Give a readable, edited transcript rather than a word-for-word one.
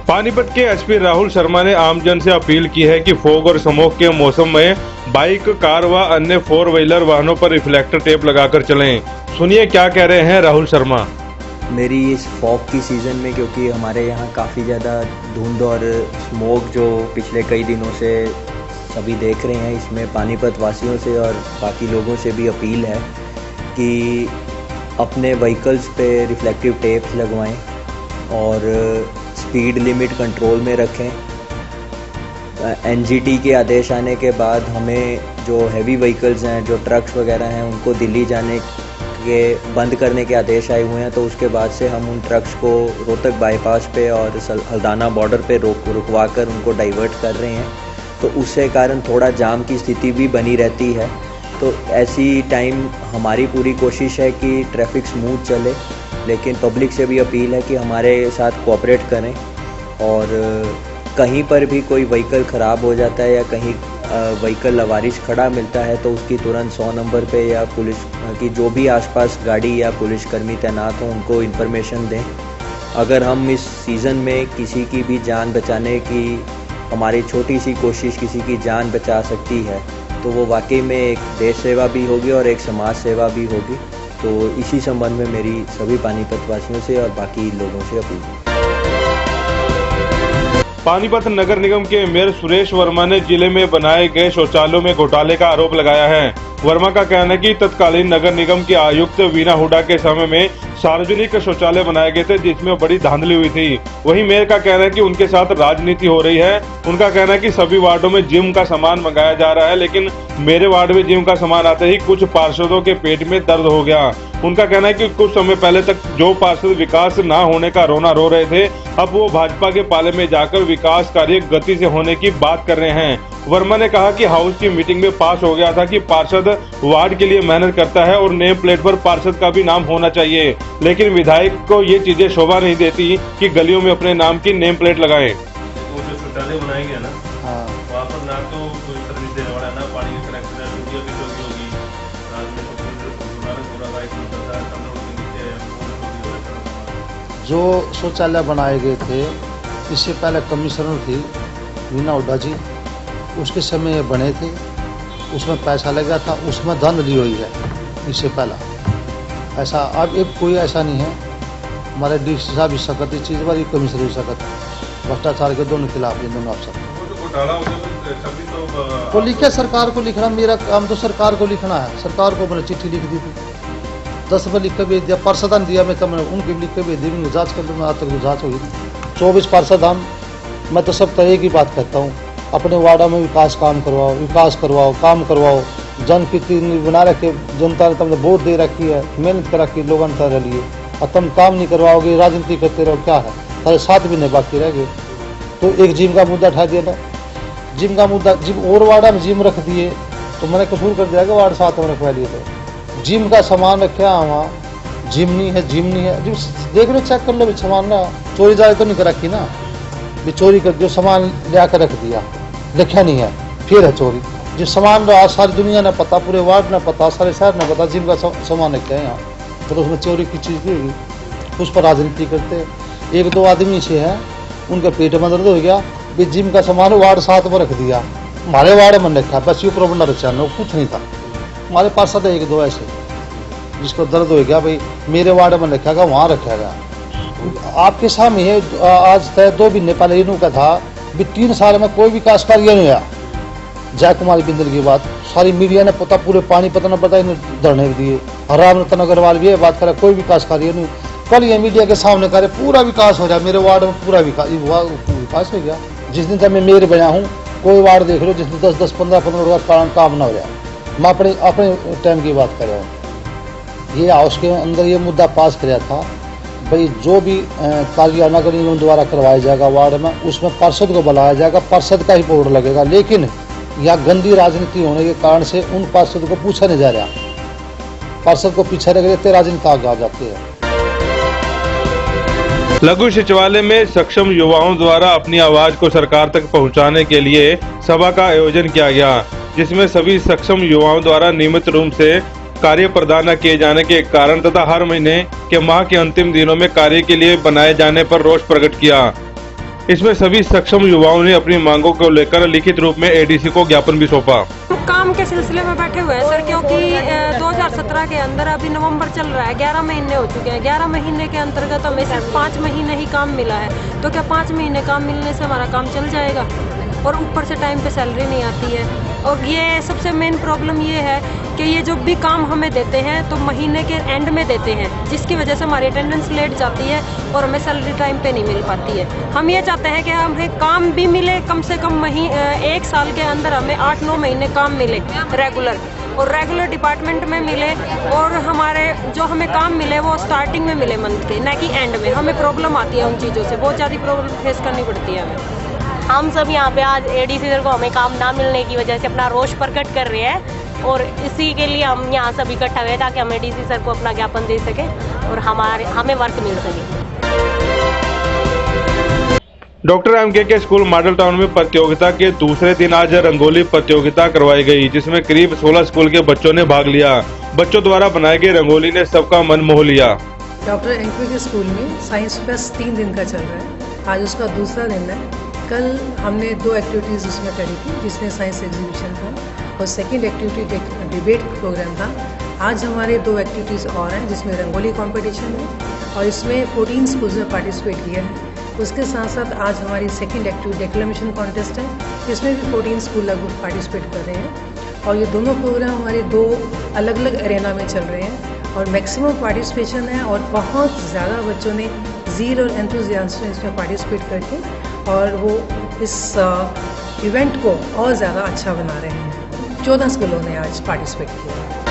पानीपत के एसपी राहुल शर्मा ने आमजन से अपील की है कि फॉग और स्मोक के मौसम में बाइक, कार व अन्य 4 व्हीलर वाहनों पर रिफ्लेक्टर टेप लगाकर चलें। सुनिए क्या कह रहे हैं राहुल शर्मा। मेरी इस फॉग की सीज़न में, क्योंकि हमारे यहाँ काफ़ी ज़्यादा धुंध और स्मोक जो पिछले कई दिनों से सभी देख रहे हैं, इसमें पानीपत वासियों से और बाकी लोगों से भी अपील है कि अपने व्हीकल्स पे रिफ्लेक्टिव टेप्स लगवाएं और स्पीड लिमिट कंट्रोल में रखें। एनजीटी के आदेश आने के बाद हमें जो हैवी व्हीकल्स हैं, जो ट्रक्स वगैरह हैं, उनको दिल्ली जाने के बंद करने के आदेश आए हुए हैं। तो उसके बाद से हम उन ट्रक्स को रोहतक बाईपास पे और हल्दाना बॉर्डर पे रुकवा कर उनको डाइवर्ट कर रहे हैं। तो उससे कारण थोड़ा जाम की स्थिति भी बनी रहती है। तो ऐसी टाइम हमारी पूरी कोशिश है कि ट्रैफिक स्मूथ चले, लेकिन पब्लिक से भी अपील है कि हमारे साथ कोऑपरेट करें। और कहीं पर भी कोई व्हीकल ख़राब हो जाता है या कहीं व्हीकल लवारिश खड़ा मिलता है तो उसकी तुरंत 100 नंबर पे या पुलिस की जो भी आसपास गाड़ी या पुलिसकर्मी तैनात हों उनको इन्फॉर्मेशन दें। अगर हम इस सीज़न में किसी की भी जान बचाने की हमारी छोटी सी कोशिश किसी की जान बचा सकती है तो वो वाकई में एक देश सेवा भी होगी और एक समाज सेवा भी होगी। तो इसी संबंध में मेरी सभी पानीपत वासियों से और बाकी लोगों से अपील है। पानीपत नगर निगम के मेयर सुरेश वर्मा ने जिले में बनाए गए शौचालयों में घोटाले का आरोप लगाया है। वर्मा का कहना है कि तत्कालीन नगर निगम के आयुक्त वीना हुड्डा के समय में सार्वजनिक शौचालय बनाए गए थे जिसमें बड़ी धांधली हुई थी। वहीं मेयर का कहना है कि उनके साथ राजनीति हो रही है। उनका कहना है कि सभी वार्डों में जिम का सामान मंगाया जा रहा है, लेकिन मेरे वार्ड में जिम का सामान आते ही कुछ पार्षदों के पेट में दर्द हो गया। उनका कहना है कि कुछ समय पहले तक जो पार्षद विकास ना होने का रोना रो रहे थे, अब वो भाजपा के पाले में जाकर विकास कार्य गति से होने की बात कर रहे हैं। वर्मा ने कहा कि हाउस की मीटिंग में पास हो गया था कि पार्षद वार्ड के लिए मेहनत करता है और नेम प्लेट पर पार्षद का भी नाम होना चाहिए, लेकिन विधायक को ये चीजें शोभा नहीं देती कि गलियों में अपने नाम की नेम प्लेट लगाएं। वो जो शौचालय बनाए गए ना, वहाँ पर ना तो कोई सर्विस देने वाला, ना पानी की कनेक्शन है, ड्यूटी भी होगी जो शौचालय बनाए गए थे इससे पहले कमिश्नर थी वीना हुड्डा जी, उसके समय ये बने थे, उसमें पैसा लगा था, उसमें धांधली हुई है। इससे पहला ऐसा अब एक कोई ऐसा नहीं है। हमारे डीसी साहब भी सख्त इस चीज़ पर, कमिश्नर भी सख्त है। भ्रष्टाचार के दोनों खिलाफ ये दोनों अफसर तो लिखे सरकार को लिखना, मेरा काम तो सरकार को लिखना है। सरकार को मैंने चिट्ठी लिख दी थी, 10 में लिख कर भेज दिया, पार्षद दिया मैं तब उनके लिख कर भेज दी, जाँच कर लूँगा। आज तक तो जाँच होगी 24 पार्षद हम। मैं तो सब तरह की बात कहता हूँ, अपने वार्डा में विकास काम करवाओ, विकास करवाओ, काम करवाओ। जनप्रतिनिधि बना रखे, जनता ने तुमने वोट दे रखी है, मेहनत कर रखी लोगों ने लिए, और तुम काम नहीं करवाओगे, राजनीति करते रहो, क्या है? सारे 7 महीने बाकी रह गए। तो एक जिम का मुद्दा उठा दिया था, जिम का मुद्दा, जिम और वार्डा में जिम रख दिए तो मैंने कसूर कर दिया कि वार्ड 7 में रखवा लिए थे। जिम का सामान रखा वहाँ, जिम नहीं है, जिम नहीं है। जिम देख लो, चेक कर लो सामान ना, चोरी जाए तो नहीं कर रखी ना, भी चोरी कर जो सामान ले आकर रख दिया, लिखा नहीं है, फिर है चोरी। जो सामान रहा सारी दुनिया ने पता, पूरे वार्ड ने पता, सारे शहर ने पता, जिम का सामान रखा है यहाँ, तो उसमें चोरी की चीज़ भी होगी। उस पर राजनीति करते। 1-2 आदमी से है, उनका पेट में दर्द हो गया, भी जिम का सामान वार्ड 7 में रख दिया, हमारे वार्ड में रखा, बस ये प्रबंध रचा, कुछ नहीं था। हमारे पास साथ 1-2 ऐसे जिसको दर्द हो गया, भाई मेरे वार्ड में रखा गया, वहाँ रखा गया। आपके सामने है, आज तय 2 महीने पहले इनू का था भी 3 साल में कोई विकास कार्य नहीं हुआ। जय कुमार बिंदल की बात सारी मीडिया ने पता, पूरे पानीपत ने पता, इन्हें धरने दिए। राम रतन अग्रवाल भी ये बात करे, कोई विकास कार्य नहीं। कल ये मीडिया के सामने करे पूरा विकास हो रहा है, मेरे वार्ड में पूरा विकास हो गया। जिस दिन से मैं मेयर बना हूँ, कोई वार्ड देख लो जिस दिन 10-10, 15-15 का काम ना हो रहा। मैं अपने टाइम की बात कर रहा हूँ। ये हाउस के अंदर ये मुद्दा पास कराया था, भाई जो भी कार्य नगर निगम द्वारा करवाया जाएगा वार्ड में, उसमें पार्षद को बुलाया जाएगा, पार्षद का ही बोर्ड लगेगा। लेकिन यहाँ गंदी राजनीति होने के कारण से उन पार्षद को पूछा नहीं जा रहा, पार्षद को पीछे रख देते, राजनीति आगे आ जाती है। लघु सचिवालय में सक्षम युवाओं द्वारा अपनी आवाज को सरकार तक पहुंचाने के लिए सभा का आयोजन किया गया, जिसमें सभी सक्षम युवाओं द्वारा नियमित रूप से कार्य प्रदान न किए जाने के कारण तथा हर महीने के माह के अंतिम दिनों में कार्य के लिए बनाए जाने पर रोष प्रकट किया। इसमें सभी सक्षम युवाओं ने अपनी मांगों को लेकर लिखित रूप में एडीसी को ज्ञापन भी सौंपा। काम के सिलसिले में बैठे हुए हैं सर, क्योंकि 2017 के अंदर अभी नवंबर चल रहा है, 11 महीने हो चुके हैं। 11 महीने के अंतर्गत हमें सिर्फ 5 महीने ही काम मिला है, तो क्या 5 महीने काम मिलने से हमारा काम चल जाएगा? और ऊपर से टाइम पे सैलरी नहीं आती है। और ये सबसे मेन प्रॉब्लम ये है कि ये जो भी काम हमें देते हैं तो महीने के एंड में देते हैं, जिसकी वजह से हमारी अटेंडेंस लेट जाती है और हमें सैलरी टाइम पे नहीं मिल पाती है। हम ये चाहते हैं कि हमें काम भी मिले, कम से कम 1 साल के अंदर हमें 8-9 महीने काम मिले रेगुलर, और रेगुलर डिपार्टमेंट में मिले, और हमारे जो हमें काम मिले वो स्टार्टिंग में मिले मंथ के, ना कि एंड में। हमें प्रॉब्लम आती है उन चीज़ों से, बहुत ज़्यादा प्रॉब्लम फेस करनी पड़ती है हमें। हम सब यहाँ पे आज एडीसी सर को हमें काम ना मिलने की वजह से अपना रोष प्रकट कर रहे हैं, और इसी के लिए हम यहाँ सब इकट्ठा हुए ताकि हम एडीसी सर को अपना ज्ञापन दे सके और हमें वर्क मिल सके। Doctor MK school Model Town में प्रतियोगिता के दूसरे दिन आज रंगोली प्रतियोगिता करवाई गई, जिसमें करीब 16 स्कूल के बच्चों ने भाग लिया। बच्चों द्वारा बनाई गई रंगोली ने सबका मन मोह लिया। डॉक्टर एमके स्कूल में साइंस फेस्ट 3 दिन का चल रहा है, आज उसका दूसरा दिन है। कल हमने 2 एक्टिविटीज़ उसमें करी थी, जिसमें साइंस एग्जीबिशन था और सेकंड एक्टिविटी डिबेट प्रोग्राम था। आज हमारे 2 एक्टिविटीज़ और हैं, जिसमें रंगोली कंपटीशन है और इसमें 14 स्कूल्स ने पार्टिसिपेट किया है। उसके साथ साथ आज हमारी सेकंड एक्टिविटी डेक्लेमेशन कॉन्टेस्ट है, इसमें भी 14 स्कूल लगभग पार्टिसिपेट कर रहे हैं। और ये दोनों प्रोग्राम हमारे 2 अलग अलग एरेना में चल रहे हैं और मैक्सिमम पार्टिसिपेशन है, और बहुत ज़्यादा बच्चों ने ज़ील और एंथुजियाज्म में इसमें पार्टिसिपेट करके और वो इस इवेंट को और ज़्यादा अच्छा बना रहे हैं। 14 स्कूलों ने आज पार्टिसिपेट किया।